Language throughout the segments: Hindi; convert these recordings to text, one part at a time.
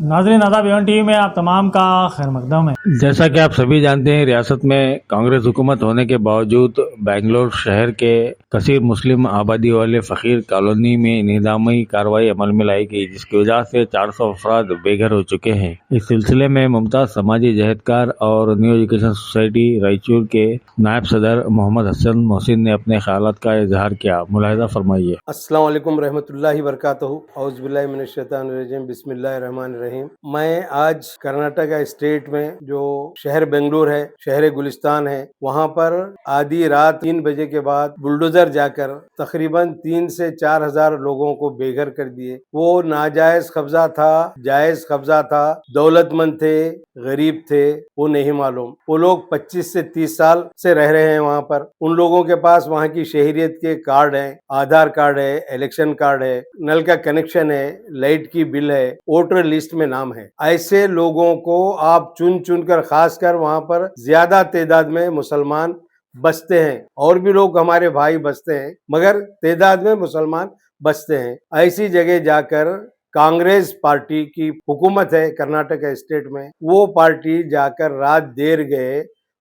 नाज़रीन आदाब, एवन टीवी में आप तमाम का खैर मकदम है। जैसा कि आप सभी जानते हैं, रियासत में कांग्रेस हुकूमत होने के बावजूद बेंगलोर शहर के कसीर मुस्लिम आबादी वाले फ़कीर कॉलोनी में निज़ामी कार्रवाई अमल में लाई गई, जिसकी वजह से 400 अफराद बेघर हो चुके हैं। इस सिलसिले में मुमताज़ समाजी जहदकार और न्यू एजुकेशन सोसाइटी रायचूर के नायब सदर मोहम्मद हसन मोहसिन ने अपने ख्यालात का इजहार किया। मुलाहिज़ा फरमाइए। अस्सलाम वालेकुम रहमतुल्लाहि वबरकातुहू। औज़ु बिल्लाहि मिनश शैतानिर रजीम। बिस्मिल्लाहिर रहमानिर रहीम। मैं आज कर्नाटका स्टेट में जो शहर बेंगलुरु है, शहर गुलिस्तान है, वहाँ पर आधी रात 3 बजे के बाद बुलडोजर जाकर तकरीबन 3 से 4 हजार लोगों को बेघर कर दिए। वो नाजायज कब्जा था, जायज कब्जा था, दौलतमंद थे, गरीब थे, वो नहीं मालूम। वो लोग 25 से 30 साल से रह रहे हैं वहाँ पर। उन लोगों के पास वहाँ की शहरियत के कार्ड है, आधार कार्ड है, इलेक्शन कार्ड है, नल का कनेक्शन है, लाइट की बिल है, वोटर लिस्ट में नाम है। ऐसे लोगों को आप चुन चुन कर, खासकर वहाँ पर ज्यादा तादाद में मुसलमान बसते हैं, और भी लोग हमारे भाई बसते हैं, मगर तादाद में मुसलमान बसते हैं। ऐसी जगह जाकर कांग्रेस पार्टी की हुकूमत है कर्नाटका स्टेट में, वो पार्टी जाकर रात देर गए,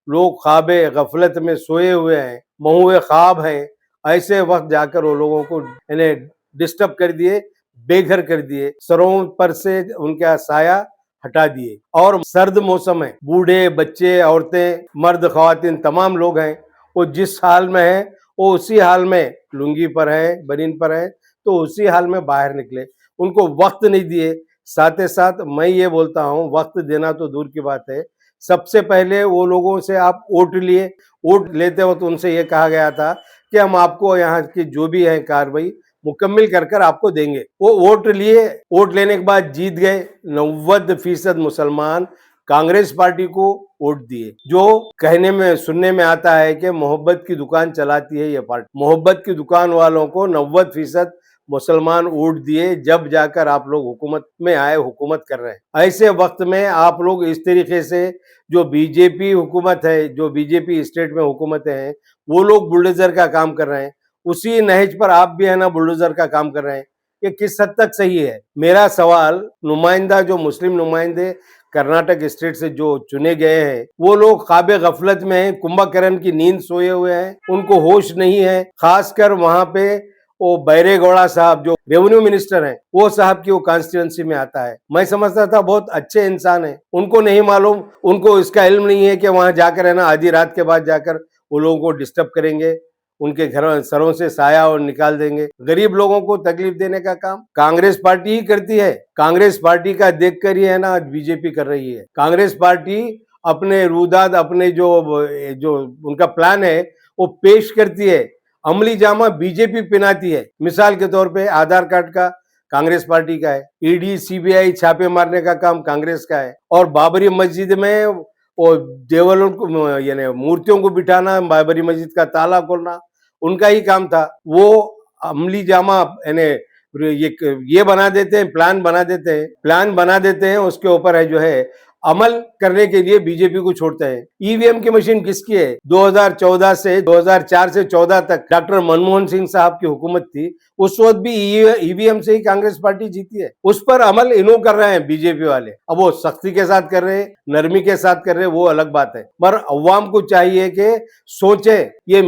लोग ख्वाबे गफलत में सोए हुए हैं, महुए ख्वाब हैं, ऐसे वक्त जाकर वो लोगों को इन्हें डिस्टर्ब कर दिए, बेघर कर दिए, सरों पर से उनका साया हटा दिए। और सर्द मौसम है, बूढ़े, बच्चे, औरतें, मर्द, ख्वातीन तमाम लोग हैं, वो जिस हाल में है वो उसी हाल में लुंगी पर है, बनीन पर है, तो उसी हाल में बाहर निकले। उनको वक्त नहीं दिए। साथ ही साथ मैं ये बोलता हूँ, वक्त देना तो दूर की बात है, सबसे पहले वो लोगों से आप वोट लिए। वोट लेते वक्त उनसे ये कहा गया था कि हम आपको यहाँ की जो भी है कार्रवाई मुकम्मिल कर कर आपको देंगे। वो वोट लिए, वोट लेने के बाद जीत गए। 90% मुसलमान कांग्रेस पार्टी को वोट दिए। जो कहने में सुनने में आता है कि मोहब्बत की दुकान चलाती है ये पार्टी। मोहब्बत की दुकान वालों को 90% मुसलमान वोट दिए, जब जाकर आप लोग हुकूमत में आए, हुकूमत कर रहे हैं। ऐसे वक्त में आप लोग इस तरीके से, जो बीजेपी हुकूमत है, जो बीजेपी स्टेट में हुकूमत है, वो लोग बुलडोजर का काम कर रहे हैं, उसी नहज पर आप भी है ना बुलडोजर का काम कर रहे हैं। ये किस हद तक सही है? मेरा सवाल, नुमाइंदा जो मुस्लिम नुमाइंदे कर्नाटक स्टेट से जो चुने गए हैं, वो लोग ख्वाबे गफलत में हैं, कुंभकर्ण की नींद सोए हुए हैं, उनको होश नहीं है। खासकर वहां पे वो बैरेगौड़ा साहब जो रेवेन्यू मिनिस्टर हैं, वो साहब की वो कॉन्स्टिट्यूंसी में आता है। मैं समझता था बहुत अच्छे इंसान है, उनको नहीं मालूम, उनको इसका इल्म नहीं है कि वहां जाकर है ना आधी रात के बाद जाकर वो लोगों को डिस्टर्ब करेंगे, उनके घर सरों से साया और निकाल देंगे। गरीब लोगों को तकलीफ देने का काम कांग्रेस पार्टी ही करती है। कांग्रेस पार्टी का देखकर ही है ना आज बीजेपी कर रही है। कांग्रेस पार्टी अपने रूदाद, अपने जो उनका प्लान है वो पेश करती है, अमली जामा बीजेपी पहनाती है। मिसाल के तौर पे आधार कार्ड का कांग्रेस पार्टी का है, ईडी सीबीआई छापे मारने का काम कांग्रेस का है, और बाबरी मस्जिद में वो देवलों को यानी मूर्तियों को बिठाना, बाबरी मस्जिद का ताला खोलना उनका ही काम था। वो अमली जामा यानी ये बना देते हैं, प्लान बना देते हैं, उसके ऊपर है जो है अमल करने के लिए बीजेपी को छोड़ते हैं। ईवीएम की मशीन किसकी है? 2014 से 2004 से 14 तक डॉक्टर मनमोहन सिंह साहब की हुकूमत थी, उस वक्त भी ईवीएम से ही कांग्रेस पार्टी जीती है। उस पर अमल इन्हों कर रहे हैं बीजेपी वाले। अब वो सख्ती के साथ कर रहे हैं, नरमी के साथ कर रहे हैं, वो अलग बात है, पर अवाम को चाहिए कि सोचे। ये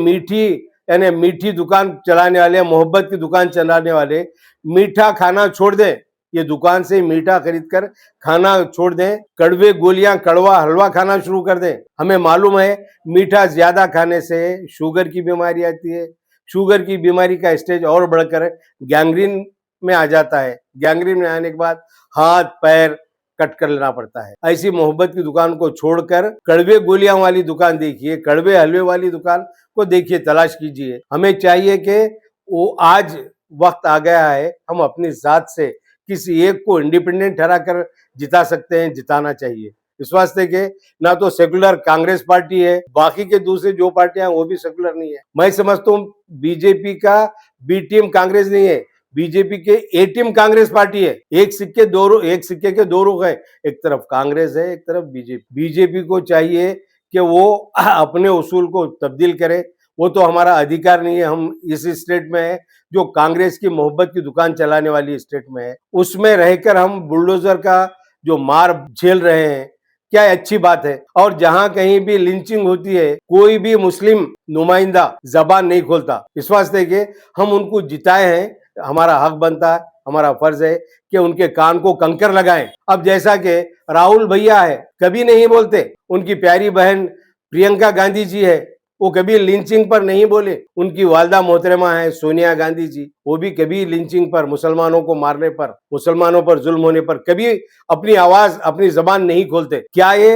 मीठी दुकान चलाने वाले, मोहब्बत की दुकान चलाने वाले मीठा खाना छोड़ दें, ये दुकान से मीठा खरीद कर खाना छोड़ दें, कड़वे गोलियां, कड़वा हलवा खाना शुरू कर दें। हमें मालूम है मीठा ज्यादा खाने से शुगर की बीमारी आती है, शुगर की बीमारी का स्टेज और बढ़कर गैंग्रीन में आ जाता है। गैंग्रीन में आने के बाद हाथ पैर कट कर लेना पड़ता है। ऐसी मोहब्बत की दुकान को छोड़कर कड़वे गोलियां वाली दुकान देखिए, कड़वे हलवे वाली दुकान को देखिए, तलाश कीजिए। हमें चाहिए कि वो आज वक्त आ गया है, हम अपनी जात से किसी एक को इंडिपेंडेंट ठहरा कर जिता सकते हैं, जिताना चाहिए। इस वास्ते के ना तो सेकुलर कांग्रेस पार्टी है, बाकी के दूसरे जो पार्टियां वो भी सेकुलर नहीं है। मैं समझता हूँ बीजेपी का बी टीम कांग्रेस नहीं है, बीजेपी के ए टीम कांग्रेस पार्टी है। एक सिक्के के दो रुख है, एक तरफ कांग्रेस है, एक तरफ बीजेपी। बीजेपी को चाहिए कि वो अपने उसूल को तब्दील करे। वो तो हमारा अधिकार नहीं है, हम इस स्टेट में है जो कांग्रेस की मोहब्बत की दुकान चलाने वाली स्टेट में है, उसमें रहकर हम बुलडोजर का जो मार झेल रहे हैं, क्या अच्छी बात है। और जहां कहीं भी लिंचिंग होती है, कोई भी मुस्लिम नुमाइंदा जबान नहीं खोलता। इस वास्ते के हम उनको जिताए हैं, हमारा हक बनता है, हमारा फर्ज है कि उनके कान को कंकर लगाएं। अब जैसा कि राहुल भैया है, कभी नहीं बोलते। उनकी प्यारी बहन प्रियंका गांधी जी है, वो कभी लिंचिंग पर नहीं बोले। उनकी वालदा मोहतरमा है सोनिया गांधी जी, वो भी कभी लिंचिंग पर, मुसलमानों को मारने पर, मुसलमानों पर जुल्म होने पर कभी अपनी आवाज, अपनी जबान नहीं खोलते। क्या ये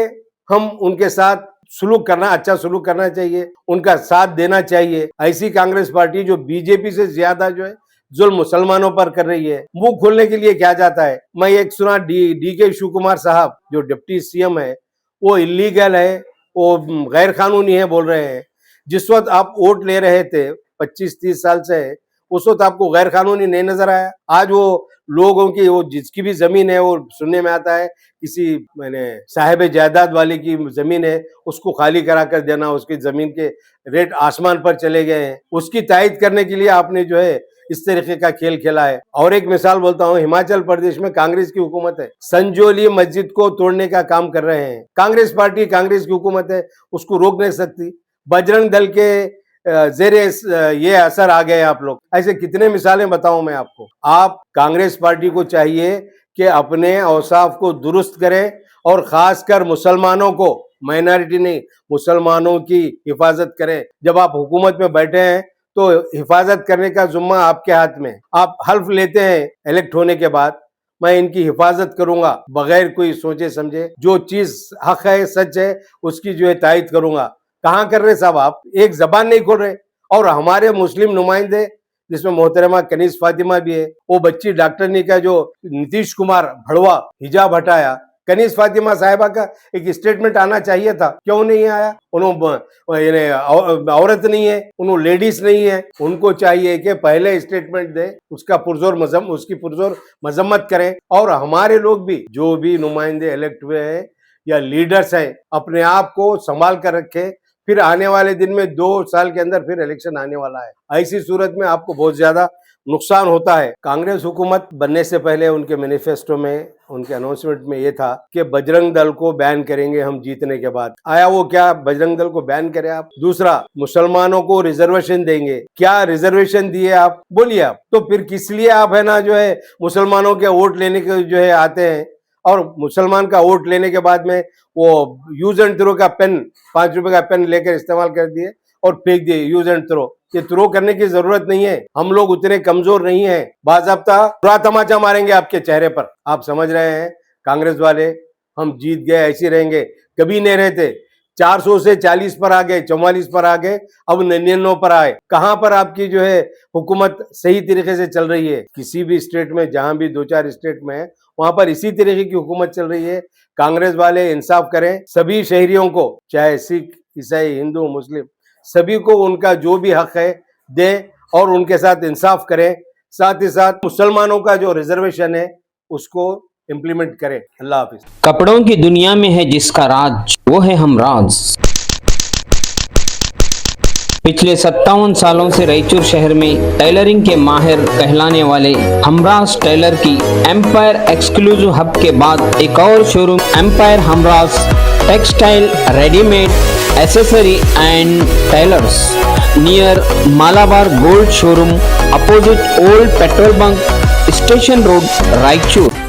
हम उनके साथ सुलूक करना, अच्छा सुलूक करना चाहिए, उनका साथ देना चाहिए। ऐसी कांग्रेस पार्टी जो बीजेपी से ज्यादा जो है जुल्म मुसलमानों पर कर रही है, मुंह खोलने के लिए क्या जाता है। मैं एक सुना डी के शिव कुमार साहब जो डिप्टी सीएम है, वो इलीगल है, वो गैर कानूनी है बोल रहे हैं। जिस वक्त आप वोट ले रहे थे 25-30 साल से, उस वक्त आपको गैर कानूनी नहीं नजर आया। आज वो लोगों की, वो जिसकी भी जमीन है, वो सुनने में आता है किसी साहिब जायदाद वाले की जमीन है, उसको खाली करा कर देना, उसकी जमीन के रेट आसमान पर चले गए हैं। उसकी तायद करने के लिए आपने जो है इस तरीके का खेल खेला है। और एक मिसाल बोलता हूँ, हिमाचल प्रदेश में कांग्रेस की हुकूमत है, संजौली मस्जिद को तोड़ने का काम कर रहे हैं। कांग्रेस पार्टी, कांग्रेस की हुकूमत है, उसको रोक नहीं सकती। बजरंग दल के जेरे ये असर आ गए आप लोग। ऐसे कितने मिसालें बताऊं मैं आपको। आप कांग्रेस पार्टी को चाहिए कि अपने औसाफ को दुरुस्त करें और खासकर मुसलमानों को, माइनॉरिटी नहीं, मुसलमानों की हिफाजत करें। जब आप हुकूमत में बैठे हैं तो हिफाजत करने का जुम्मा आपके हाथ में। आप हल्फ लेते हैं इलेक्ट होने के बाद, मैं इनकी हिफाजत करूंगा बगैर कोई सोचे समझे, जो चीज हक है, सच है, उसकी जो है तायद करूंगा। कहाँ कर रहे साहब आप? एक जबान नहीं खोल रहे। और हमारे मुस्लिम नुमाइंदे, जिसमें मोहतरमा कनीज फातिमा भी है, वो बच्ची डॉक्टरनी का जो नीतीश कुमार भड़वा हिजाब हटाया, कनीज फातिमा साहिबा का एक स्टेटमेंट आना चाहिए था, क्यों नहीं आया? उन्होंने औरत नहीं है, उन्होंने लेडीज नहीं है, उनको चाहिए कि पहले स्टेटमेंट दे, उसकी पुरजोर मजम्मत करें। और हमारे लोग भी, जो भी नुमाइंदे इलेक्ट हुए हैं या लीडर्स हैं, अपने आप को संभाल कर रखे। फिर आने वाले दिन में 2 साल के अंदर फिर इलेक्शन आने वाला है। ऐसी सूरत में आपको बहुत ज्यादा नुकसान होता है। कांग्रेस हुकूमत बनने से पहले उनके मैनिफेस्टो में, उनके अनाउंसमेंट में ये था कि बजरंग दल को बैन करेंगे हम जीतने के बाद। आया वो क्या? बजरंग दल को बैन करे आप। दूसरा, मुसलमानों को रिजर्वेशन देंगे। क्या रिजर्वेशन दिए आप? बोलिए आप। तो फिर किस लिए आप है ना जो है मुसलमानों के वोट लेने के जो है आते हैं, और मुसलमान का वोट लेने के बाद में वो यूज एंड थ्रो का पेन, 5 रुपए का पेन लेकर इस्तेमाल कर दिए और फेंक दिए। यूज एंड थ्रो, ये थ्रो करने की जरूरत नहीं है। हम लोग उतने कमजोर नहीं है। बाज़ाब्ता बुरा तमाचा मारेंगे आपके चेहरे पर। आप समझ रहे हैं कांग्रेस वाले, हम जीत गए ऐसे रहेंगे? कभी नहीं रहते। 400 से 40 पर आ गए, 44 पर आ गए, अब 99 पर आए। कहां पर आपकी जो है हुकूमत सही तरीके से चल रही है? किसी भी स्टेट में, जहां भी 2-4 स्टेट में है, वहां पर इसी तरीके की हुकूमत चल रही है। कांग्रेस वाले इंसाफ करें, सभी शहरियों को, चाहे सिख, ईसाई, हिंदू, मुस्लिम, सभी को उनका जो भी हक है दें और उनके साथ इंसाफ करें। साथ ही साथ मुसलमानों का जो रिजर्वेशन है उसको इम्प्लीमेंट करें। अल्लाह हाफिज। कपड़ों की दुनिया में है जिसका राज, वो है हमराज। पिछले 57 सालों से रायचूर शहर में टेलरिंग के माहिर कहलाने वाले हमराज टेलर की एम्पायर एक्सक्लूसिव हब के बाद एक और showroom, empire Hamraj textile, readymade, accessory and tailors, near Malabar Gold showroom, opposite old petrol bunk, station road, Raichur.